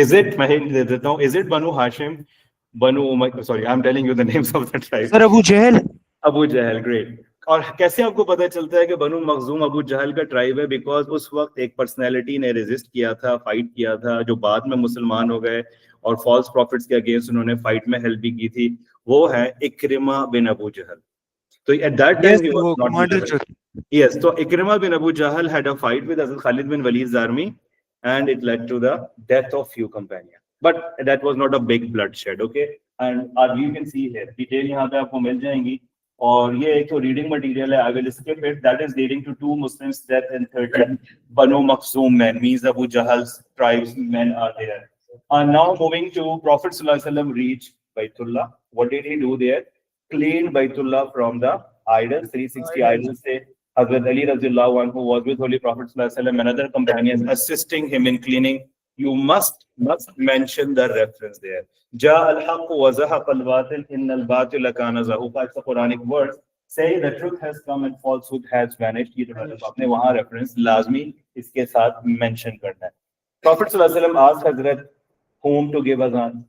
इज इट, मैं दे देता हूं, is it Banu Hashim, Banu Umayya? Sorry, I am telling you the names of the tribe. Sir Abu Jahl. Abu Jahl, great. और कैसे आपको पता चलता है कि बनु मखजूम अबू जहल का ट्राइब है? बिकॉज उस वक्त एक पर्सनैलिटी ने रेजिस्ट किया था, फाइट किया था, जो बाद में मुसलमान हो गए और फॉल्स प्रॉफिट्स के अगेंस्ट उन्होंने फाइट में हेल्प भी की थी. वो है इक्रिमा बिन अबू जहल. So at that time Yes, he was वो not commander Muslim. जो Yes, so Ikrima bin Abu Jahl had a fight with Hazrat Khalid bin Walid's army, and it led to the death of few companions. But that was not a big bloodshed, okay? And as you can see here, detail यहाँ पे आपको मिल जाएंगी. और ये एक तो reading material है. I will skip it. That is leading to 2 Muslims death and 13 Banu Makhzum men, means Abu Jahl's tribes men are there. And now moving to Prophet Sallallahu Alaihi Wasallam reached Baitullah. What did he do there? Clean Baitullah from the idols, 360 idols. Say Hazrat Ali Razillahu anhu was with Holy Prophet Sallallahu Alaihi Wasallam and other companions assisting him in cleaning. You must mention the reference there. Ja al-haq wa zahaqa al-batil inna al-batila kana zahuqa. It's a Quranic verse. Say the truth has come and falsehood has vanished. ये तो आपने वहाँ reference लाजमी इसके साथ mention करना है. Prophet Sallallahu Alaihi Wasallam asked Hazrat whom to give azan.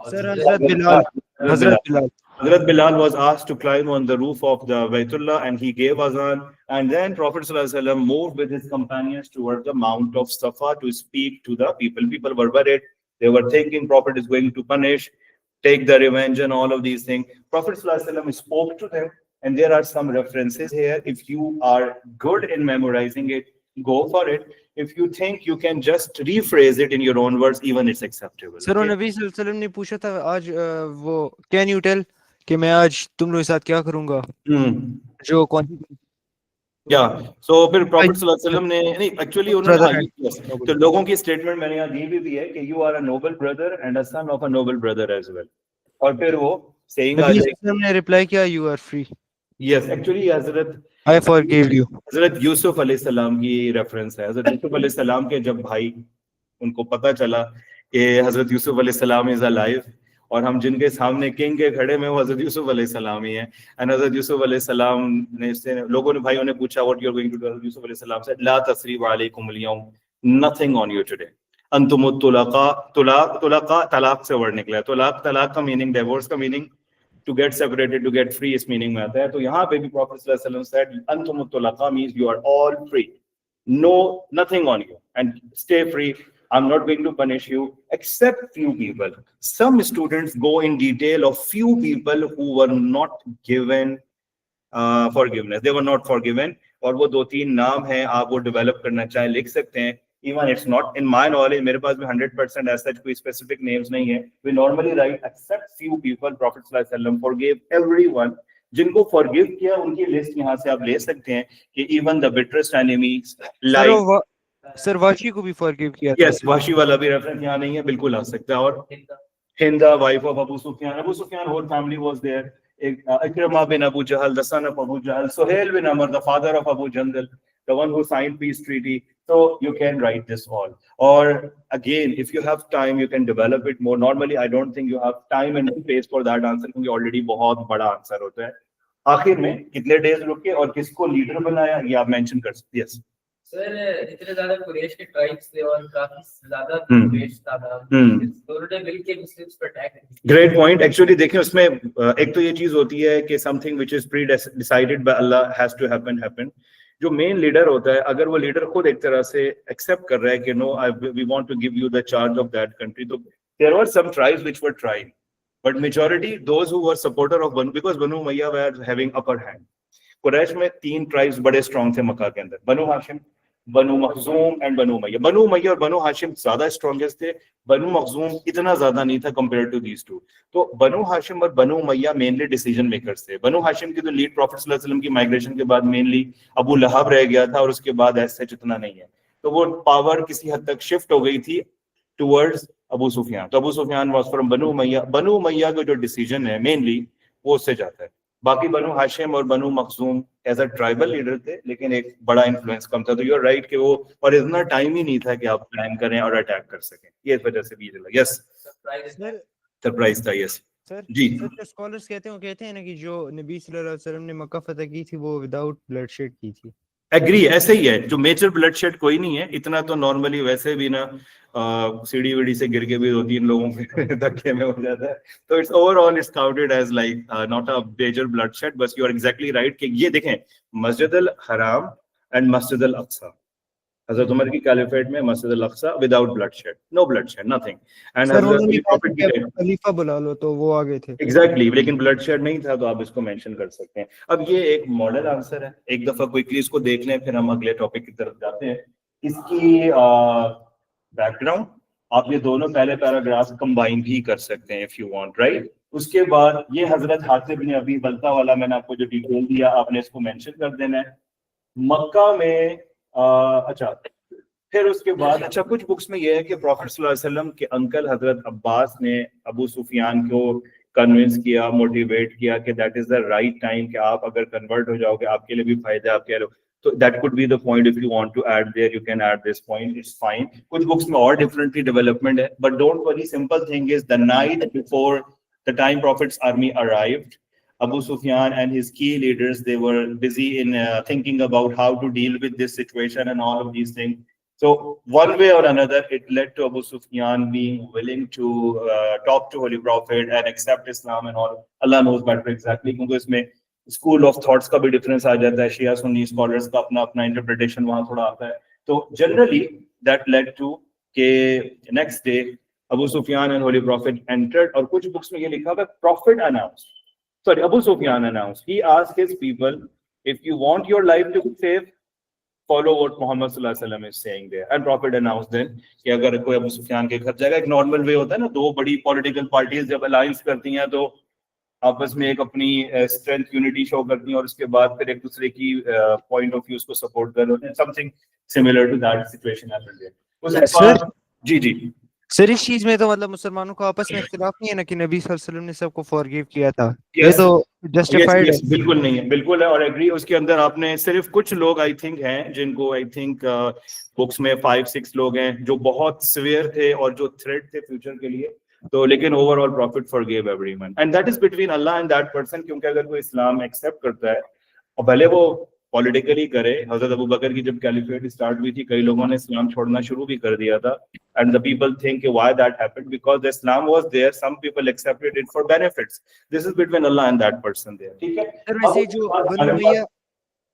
Sir, Hazrat Bilal. Hazrat Bilal was asked to climb on the roof of the Baitullah and he gave azan. And then Prophet ﷺ moved with his companions towards the Mount of Safa to speak to the people. People were worried. They were thinking Prophet is going to punish, take the revenge and all of these things. Prophet ﷺ spoke to them. And there are some references here. If you are good in memorizing it, go for it. If you think you can just rephrase it in your own words, even it's acceptable. Sir, okay? नबी सल्लल्लाहु अलैहि वसल्लम ने पूछा था आज वो can you tell कि मैं आज तुम लोगों के साथ क्या करूंगा जो कौन Yeah. So फिर Prophet Sallallahu Alaihi Wasallam ने नहीं actually उन्होंने Brother आगे किया. तो लोगों की statement मैंने यहाँ दी भी है कि you are a noble brother and a son of a noble brother as well. और फिर वो saying आ नबी जाएगी. सल्लल्लाहु अलैहि वसल्लम ने रिप्लाई किया you are free Yes, actually Hazrat I forgive you. हजरत यूसुफ अलैहिस्सलाम की रेफरेंस है. हजरत यूसुफ अलैहिस्सलाम के जब भाई उनको पता चला कि हजरत यूसुफ अलैहिस्सलाम इज अलाइव और हम जिनके सामने किंग के खड़े में वो हजरत यूसुफ अलैहिस्सलाम ही है. एंड हजरत यूसुफ अलैहिस्सलाम ने इससे लोगों ने भाइयों ने पूछा what you are going to do. हजरत यूसुफ अलैहिस्सलाम सेड ला तसरीब अलैकुम अल-यौम, नथिंग ऑन यू टुडे, अंतुमुत तुलाका. तुलाका तलाक से वर्ड निकला है. तलाक का मीनिंग डिवोर्स का meaning to get separated, to get free, इस मीनिंग में आता है. तो यहाँ पे भी Prophet Sallallahu Alaihi Wasallam said, "Antumut tulaqa" means you are all free, no nothing on you, and stay free. I'm not going to punish you except few people. Some students go in detail of few people who were not given forgiveness. They were not forgiven. और वो 2-3 नाम हैं, आप वो develop करना चाहें लिख सकते हैं. Even it's not in my knowledge, मेरे पास भी 100% as such कोई specific names नहीं है. We normally write except few people. Prophet Sallallahu Alaihi Wasallam forgave everyone. जिनको forgive किया उनकी list यहाँ से आप ले सकते हैं कि even the bitterest enemies like sir Vashi को भी फॉरगिव किया था. yes, वाशी वाला भी रेफरेंस यहाँ नहीं है, बिल्कुल आ सकता है. और Hinda, wife of Abu Sufyan. Abu Sufyan whole family was there. Ikrima bin Abu Jahl, the son of Abu Jahl. Suhail bin Amr, the father of Abu Jandal, the one who signed peace treaty. So you can write this all. Or again, if you have time, you can develop it more. Normally, I don't think you have time and space for that answer क्योंकि already बहुत बड़ा answer होता है. आखिर में कितने days रुके और किसको leader बनाया ये आप mention कर सकते हैं. Yes. सर इतने ज्यादा कुरैश के ट्राइब्स थे और काफी ज्यादा कुरैश था दोनों ने मिलके मुस्लिम्स पर अटैक किया. Great point. एक्चुअली देखिए उसमें एक तो ये चीज होती है कि something which is pre decided by Allah has to happen. जो मेन लीडर होता है अगर वो लीडर खुद एक तरह से एक्सेप्ट कर रहा है कि no we want to give you the charge of that country. तो there were some tribes which were trying but majority those who were supporter of Banu because Banu Umayya were having upper hand. Quraysh में 3 tribes बड़े strong थे Mecca के अंदर, Banu Hashim, Banu Makhzum and Banu Umayya. Banu Umayya और Banu Hashim ज्यादा strongest थे. बनु Makhzum इतना ज्यादा नहीं था कंपेयर टू दीस टू. तो बनु हाशिम और बनु उमय्या मेनली डिसीजन मेकर्स थे. बनु हाशिम की तो लीड प्रॉफिट सल्लल्लाहु अलैहि वसल्लम की माइग्रेशन के बाद मेनली अबू लहब रह गया था और उसके बाद ऐसे जितना नहीं है. तो वो पावर किसी हद तक शिफ्ट हो गई थी टुवर्ड्स अबू सुफियान. तो Abu Sufyan was from Banu Umayya. Banu Umayya का जो डिसीजन है मेनली वो उससे जाता है. बाकी बनु हाशिम और बनु Makhzum as a tribal leader थे लेकिन एक बड़ा इन्फ्लुएंस कम था. तो यू आर राइट कि वो और इतना टाइम ही नहीं था कि आप प्लान करें और अटैक कर सकें. ये इस वजह से भी लगा. यस सरप्राइज था. यस सर जी. सर स्कॉलर्स कहते हैं ना कि जो नबी सल्लल्लाहु अलैहि वसल्लम ने मक्का फतह की थी वो विदाउट ब्लडशेड की थी. एग्री, ऐसे ही है. जो मेजर ब्लडशेड कोई नहीं है इतना. तो नॉर्मली वैसे भी ना सीढ़ी वीढ़ी से गिर के भी 2-3 लोगों के धक्के में हो जाता है. तो it's overall it's counted as like not a major bloodshed. बस यू आर एग्जैक्टली राइट कि ये देखें मस्जिद अल हराम एंड मस्जिद अल अक्सा हजरत उमर की कैलिफेट में मस्जिद Al Aqsa without bloodshed, no bloodshed, nothing. And sir हजरत उन्होंने होली कहा था प्रॉफिट कि की अब खलीफा बुला लो, तो वो आ गए थे। एग्जैक्टली, लेकिन ब्लडशेड नहीं था, तो आप इसको मेंशन कर सकते हैं। अब ये एक मॉडल आंसर है, एक दफा क्विकली इसको देख लें, फिर हम अगले टॉपिक की तरफ जाते हैं। इसकी बैकग्राउंड आप ये दोनों पहले पैराग्राफ कंबाइन भी कर सकते हैं इफ यू वांट, राइट। उसके बाद ये हजरत हातिब ने अभी बलता वाला मैंने आपको जो डिटेल दिया, आपने इसको मेंशन कर देना है। मक्का में अच्छा, फिर उसके बाद अच्छा कुछ बुक्स में ये है कि प्रॉफिट सल्लल्लाहु अलैहि वसल्लम के अंकल हजरत अब्बास ने अबू सुफियान को कन्विंस किया, मोटिवेट किया कि that is the right time, कि आप अगर कन्वर्ट हो जाओगे आपके लिए भी फायदा है, आपके लिए। तो that could be the point, if you want to add there you can add this point, it's fine. कुछ बुक्स में और डिफरेंटली डेवलपमेंट है, but don't worry, simple thing is the night before the time prophet's army arrived, Abu Sufyan and his key leaders, they were busy in thinking about how to deal with this situation and all of these things. So one way or another, it led to Abu Sufyan being willing to talk to Holy Prophet and accept Islam and all. Allah knows better exactly, क्योंकि इसमें school of thoughts का भी difference आ जाता है, शिया Sunni scholars का अपना अपना interpretation वहाँ थोड़ा आता है। तो generally that led to के next day Abu Sufyan and Holy Prophet entered, और कुछ books में ये लिखा हुआ है Prophet announced. Sorry, Abu Sufyan announced. He asked his people, if you want your life to be safe, follow what Muhammad sallallahu alaihi wasallam is saying there. And Prophet announced then कि अगर कोई अबू सुफियान के घर जाएगा, एक normal way होता है ना, दो बड़ी पॉलिटिकल पार्टीज जब अलायंस करती हैं तो आपस में एक अपनी स्ट्रेंथ यूनिटी शो करती हैं, और उसके बाद फिर एक दूसरे की पॉइंट ऑफ व्यूज को सपोर्ट कर रहे हैं। Something similar to that situation happened there. उसके बाद जी जी सर इस चीज में तो मतलब मुसलमानों को आपस में इख्तिलाफ नहीं है ना कि नबी सल्लल्लाहु अलैहि वसल्लम ने सबको फॉरगिव किया था, ये तो जस्टिफाइड है। बिल्कुल नहीं है, बिल्कुल है, और एग्री। उसके अंदर आपने सिर्फ कुछ लोग आई थिंक हैं जिनको आई थिंक बुक्स में 5-6 लोग हैं जो बहुत सिवियर थे और जो थ्रेट थे फ्यूचर के लिए, तो लेकिन overall profit forgive everyone, and that is between Allah and that person. क्योंकि अगर कोई इस्लाम एक्सेप्ट करता है, और भले वो पॉलिटिकली करे, हजरत अबू बकर की जब कैलिफेट स्टार्ट हुई थी, कई लोगों ने इस्लाम छोड़ना शुरू भी कर दिया था, and the people think why that happened, because the Islam was there, some people accepted it for benefits. This is between Allah and that person there, ठीक है। सर वैसे जो बनु उमैया,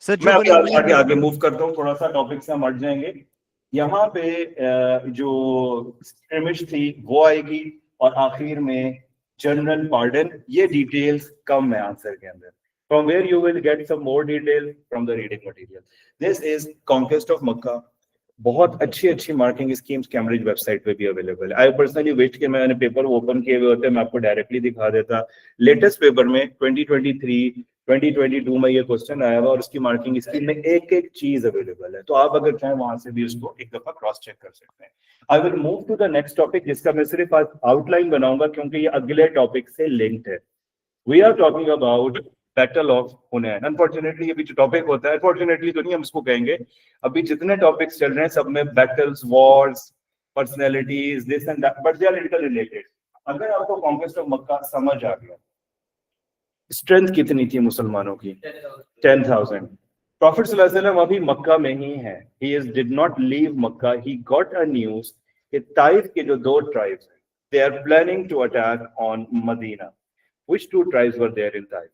सर जो मैं आगे मूव करता हूँ, थोड़ा सा टॉपिक से हम हट जाएंगे। यहाँ पे जो स्क्रिमिश थी वो आएगी, और आखिर में जनरल पार्डन, ये डिटेल्स कम है आंसर के अंदर, from where you will get some more detail from the reading material. This is conquest of Makkah. बहुत अच्छी मार्किंग स्कीम्स कैम्ब्रिज वेबसाइट पे भी अवेलेबल है। आई पर्सनली विश कि मैंने पेपर ओपन किए हुए होते, मैं आपको डायरेक्टली दिखा देता। लेटेस्ट पेपर में 2023 2022 में ये क्वेश्चन आया हुआ, और उसकी मार्किंग स्कीम में एक एक चीज अवेलेबल है, तो आप अगर चाहें वहां से भी उसको एक दफा क्रॉस चेक कर सकते हैं। I will move to the next topic, जिसका मैं सिर्फ आउटलाइन बनाऊंगा क्योंकि ये अगले टॉपिक से लिंक्ड है। We are talking about battle of Hunain. Unfortunately ये भी जो टॉपिक होता है, अनफॉर्चुनेटली तो नहीं हम इसको कहेंगे, अभी जितने टॉपिक्स चल रहे हैं सब में battles, wars, personalities, this and that, but they are inter related. अगर आपको कॉन्क्वेस्ट ऑफ मक्का समझ आ गया, स्ट्रेंथ कितनी थी मुसलमानों की, 10,000। प्रॉफिट सल्लल्लाहु अलैहि वसल्लम अभी मक्का में ही है, he did not leave Mecca. He got a news कि ताइफ के जो दो ट्राइब्स हैं, they are planning to attack on Medina. Which two tribes were there in Taif?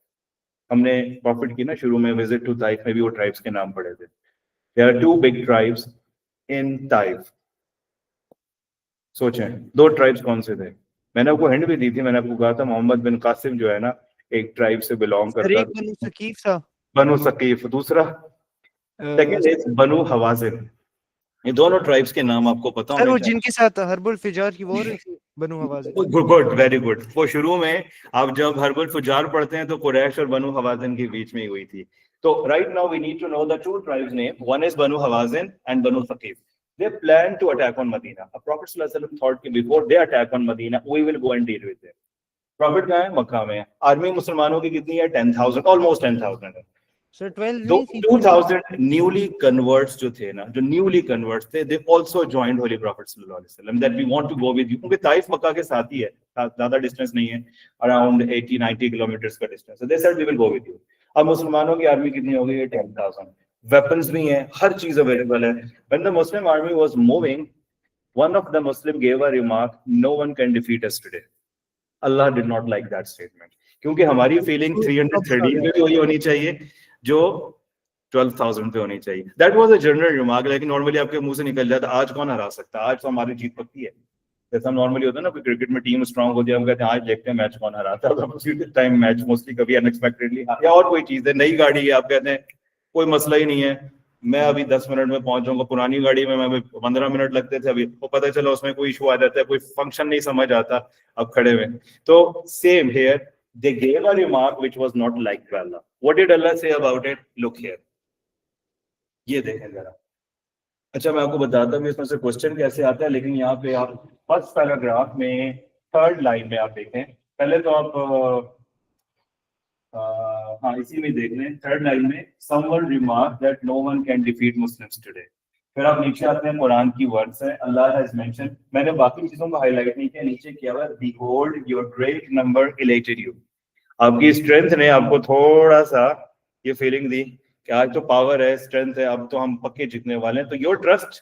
हमने प्रॉफिट की ना शुरू में विजिट टू ताइफ में भी वो ट्राइब्स के नाम पढ़े थे। There are 2 big tribes in Taif. सोचें दो ट्राइब्स कौन से थे? मैंने आपको हिंट भी दी थी, मैंने आपको कहा था मोहम्मद बिन कासिम जो है ना, एक ट्राइब से बिलोंग करता था, बनु सकीफ था, बनु सकीफ। दूसरा सेकंड इज बनु हवाजिन। ये दोनों ट्राइब्स के नाम आपको पता होंगे। सर वो जिनके साथ हर्बुल फिजार की वॉर हुई थी, Banu Hawazin. Good, very good. वो शुरू में आप जब हर्बुल फुजार पढ़ते हैं तो कुरैश और बनु हवाजिन के बीच में ही हुई थी। तो right now we need to know the 2 tribes name, one is Banu Hawazin and Banu Thaqif. They plan to attack on Medina. A Prophet sallallahu alaihi wasallam thought कि before they attack on Medina, we will go and deal with them. Prophet कहाँ है? मक्का में है। Army मुसलमानों की कितनी है? 10,000, almost 10,000 है। Sir 12 दो नहीं थी, 2,000 न्यूली कन्वर्ट्स जो थे ना, जो न्यूली कन्वर्ट्स थे, they also joined Holy Prophet sallallahu alaihi wasallam that we want to go with you, क्योंकि ताइफ मक्का के साथ ही है, ज्यादा डिस्टेंस नहीं है, around 80-90 किलोमीटर का distance. So they said we will go with you. अब मुसलमानों की आर्मी कितनी हो गई है? 10,000। वेपन्स भी हैं, हर चीज अवेलेबल है। When the Muslim army was moving, one of the Muslim gave a remark, no one can defeat us today. Allah did not like that statement, क्योंकि हमारी फीलिंग 313 में भी वही होनी चाहिए जो 12,000 पे होनी चाहिए। That was a general remark, लेकिन नॉर्मली आपके मुंह से निकल जाता आज कौन हरा सकता है, आज तो हमारी जीत पक्की है। जैसा नॉर्मली होता है ना, क्रिकेट में टीम स्ट्रांग होती है, हम कहते हैं आज देखते हैं मैच कौन हराता है, उसी टाइम मैच मोस्टली कभी अनएक्सपेक्टेडली या और कोई चीज है, नई गाड़ी है, आप कहते हैं कोई मसला ही नहीं है, मैं अभी 10 मिनट में पहुंच जाऊंगा। पुरानी गाड़ी में मैं 15 मिनट लगते थे, अभी वो पता चला उसमें कोई इशू आ जाता है, कोई फंक्शन नहीं समझ आता अब खड़े हुए। तो same here, they gave a remark which was not liked by Allah. What did Allah say about it? Look here. ये देखें जरा। अच्छा मैं आपको बताता हूँ इसमें से क्वेश्चन कैसे आता है, लेकिन यहाँ पे आप फर्स्ट पैराग्राफ में थर्ड लाइन में आप देखें, पहले तो आप हाँ इसी में देख लें, थर्ड लाइन में someone remarked that no one can defeat Muslims today. फिर आप नीचे आते हैं, कुरान की वर्ड्स है, अल्लाह has mentioned, मैंने बाकी चीजों को हाईलाइट नहीं किया, नीचे किया हुआ behold your great number elated you. आपकी स्ट्रेंथ ने आपको थोड़ा सा ये फीलिंग दी कि आज तो पावर है, स्ट्रेंथ है, अब तो हम पक्के जीतने वाले हैं। तो your trust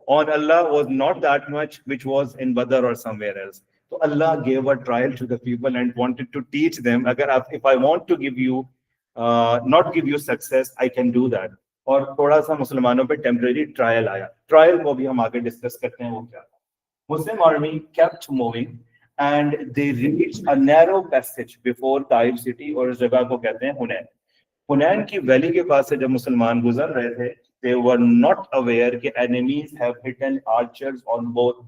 on Allah was not that much which was in बदर और समवेयर एल्स। तो अल्लाह gave a trial to the people and wanted to teach them, अगर आप if I want to give you not give you success, I can do that। और थोड़ा सा मुसलमानों पे टेम्परेरी ट्रायल आया, ट्रायल को भी हम आगे डिस्कस करते हैं वो क्या था। मुस्लिम army kept moving and they reached a narrow passage before Taif city, और इस जगह को कहते हैं हुनैन। हुनैन की वैली के पास से जब मुसलमान गुजर रहे थे, they were not aware कि enemies have hidden archers on both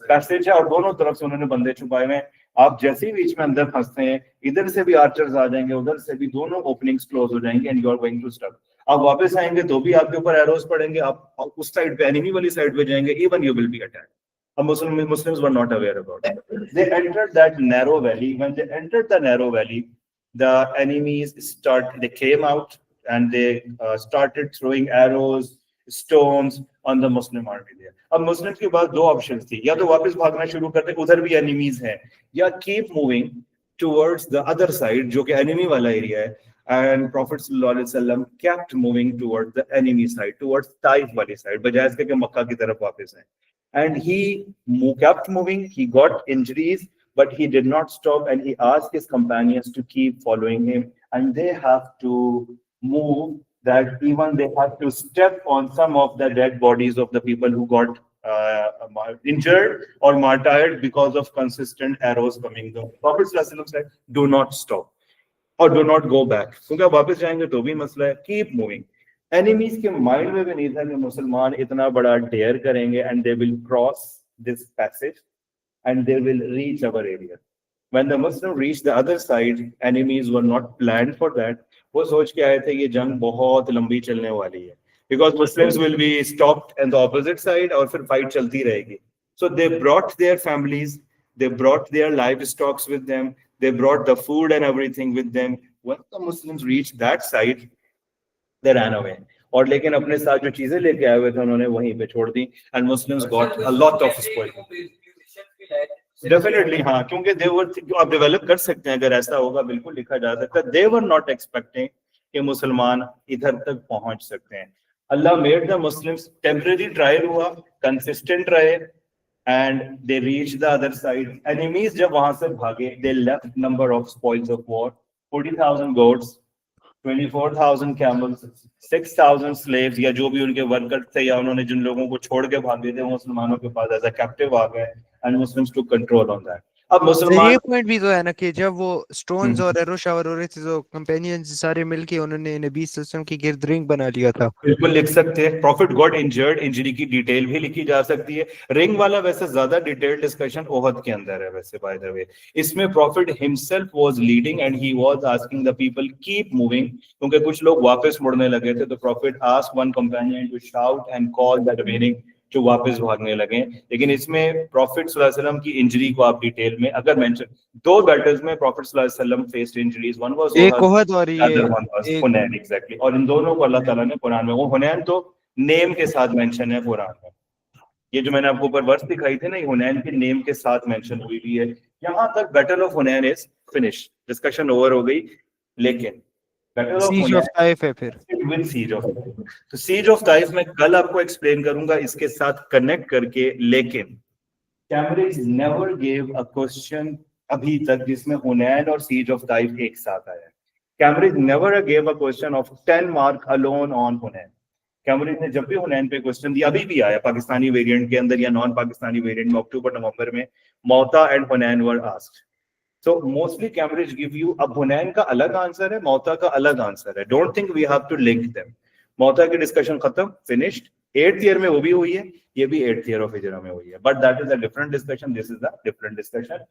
passage है और दोनों तरफ से उन्होंने बंदे छुपाए हुए हैं। आप जैसे ही बीच में अंदर फंसते हैं, इधर से भी आर्चर्स आ जाएंगे, उधर से भी, दोनों ओपनिंग्स क्लोज हो जाएंगे and you are going to stuck. आप वापस आएंगे तो भी आपके ऊपर एरोस पड़ेंगे, आप उस साइड पे एनिमी वाली साइड पे जाएंगे, even you will be attacked. Muslims were not aware about it. They entered that narrow valley. When they entered the narrow valley, the enemies they came out and they started throwing arrows, stones on the Muslim army there. अब Muslims के पास दो options थी, या तो वापस भागना शुरू करते, उधर भी enemies हैं, या keep moving towards the other side जो कि enemy वाला area है। And Prophet sallallahu alaihi wasallam kept moving towards the enemy side, towards Taif वाली side, बजाय इसके कि मक्का की तरफ वापस आए। And he kept moving, he got injuries, but he did not stop, and he asked his companions to keep following him, and they have to move, that even they have to step on some of the dead bodies of the people who got injured or martyred because of consistent arrows coming down. Prophet sallallahu alaihi wasallam said, do not stop or do not go back, क्योंकि आप वापस जाएंगे तो भी मसला है, keep moving। Enemies के mind में भी नहीं था कि मुसलमान इतना बड़ा डेयर करेंगे and they will cross this passage and they will reach our area. When the Muslim reach the other side, enemies were not planned for that. वो सोच के आए थे ये जंग बहुत लंबी चलने वाली है, because Muslims will be stopped and the opposite side, और फिर फाइट चलती रहेगी। So they brought their families, they brought their livestock with them, they brought the food and everything with them। When the Muslims reached that side, they ran away। और लेकिन अपने साथ जो चीजें लेके आए हुए थे उन्होंने वहीं पे छोड़ दी, and Muslims got a lot of spoil। Definitely हाँ, क्योंकि they were, आप डेवलप कर सकते हैं अगर ऐसा होगा, बिल्कुल लिखा जा सकता है। they were not expecting कि मुसलमान इधर तक पहुंच सकते हैं। अल्लाह made the Muslims, temporary trial हुआ, कंसिस्टेंट रहे, and they reached the other side। enemies जब वहां से भागे, they left number of spoils of war, 40,000 goats, 24,000 camels, 6,000 slaves, या जो भी उनके वर्कर थे या उन्होंने जिन लोगों को छोड़ के भागे थे, मुसलमानों के पास एज अ कैप्टिव आ गए, and Muslims took control on that। अब मुसलमान ये पॉइंट भी तो है ना कि जब वो स्टोन्स और एरो शावर हो रहे थे तो कंपेनियंस सारे मिलके उन्होंने नबी सल्लल्लाहु अलैहि वसल्लम की गिर्द रिंग बना लिया था। बिल्कुल लिख सकते हैं, प्रॉफिट गॉट इंजर्ड, इंजरी की डिटेल भी लिखी जा सकती है। रिंग वाला वैसे ज्यादा डिटेल डिस्कशन ओहद के अंदर है वैसे, बाय द वे। इसमें prophet himself was leading and he was asking the people keep moving, क्योंकि कुछ लोग वापस मुड़ने लगे थे, तो prophet asked one companion to shout and call the remaining, जो वापस भागने लगे। लेकिन इसमें प्रॉफिट सल्लल्लाहु अलैहि वसल्लम की इंजरी को आप डिटेल में अगर मेंशन, दो बैटल्स में प्रॉफिट सल्लल्लाहु अलैहि वसल्लम फेस्ड इंजरीज, वन वाज एक ओहद और ये हुनैन, एग्जैक्टली। और इन दोनों को अल्लाह ताला ने कुरान में, वो हुनैन तो नेम के साथ मेंशन है कुरान में। ये जो मैंने आपको ऊपर वर्स दिखाई थी ना, ये हुनैन के नेम के साथ मेंशन हुई भी है। यहाँ तक battle of Hunain is finish, discussion over हो गई। लेकिन battle of siege of Taif है फिर विद सीज ऑफ, तो सीज ऑफ ताइफ मैं कल आपको एक्सप्लेन करूंगा इसके साथ कनेक्ट करके। लेकिन Cambridge never gave a question अभी तक जिसमें हुनैन और सीज ऑफ ताइफ एक साथ आया है। Cambridge never gave a question of 10 mark alone on Hunain. Cambridge ने जब भी हुनैन पे क्वेश्चन दिया, अभी भी आया पाकिस्तानी वेरिएंट के अंदर या नॉन पाकिस्तानी वेरिएंट में, अक्टूबर नवंबर में Mutah and Hunain were asked. So mostly Cambridge give you, अब हुनैन का अलग आंसर है, मौता का अलग आंसर है. Don't think we have to link them. Mutah की डिस्कशन खत्म, फिनिश्ड. 8th ईयर में वो भी हुई है, ये भी 8th ईयर ऑफ हिजरा में हुई है, but that is a different discussion, this is a different discussion.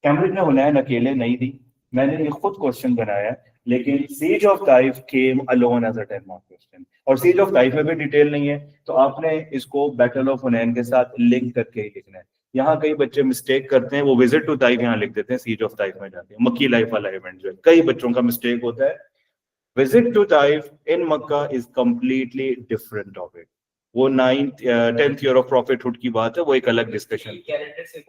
Cambridge ने हुनैन अकेले नहीं दी, मैंने ये खुद क्वेश्चन बनाया, लेकिन siege of Taif came alone as a 10 mark question. और सीज ऑफ ताइफ में भी डिटेल नहीं है, तो आपने इसको बैटल ऑफ हुनैन के साथ लिंक करके ही लिखना है. यहाँ कई बच्चे मिस्टेक करते हैं, वो विजिट टू ताइफ यहाँ लिख देते हैं, सीज ऑफ ताइफ में जाते हैं. मक्की लाइफ वाला इवेंट जो है, कई बच्चों का मिस्टेक होता है. Visit to Taif in Mecca is completely different topic. वो 10th ईयर ऑफ प्रॉफिटहुड की बात है, वो एक अलग डिस्कशन,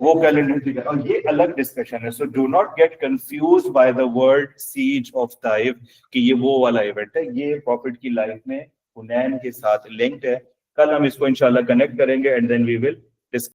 वो कैलेंडर की, और ये अलग डिस्कशन है. So do not get confused by the word siege of Taif कि ये वो वाला इवेंट है. ये प्रॉफिट की लाइफ में हुनैन के साथ लिंक्ड है. कल हम इसको इंशाल्लाह कनेक्ट करेंगे एंड देन वी विल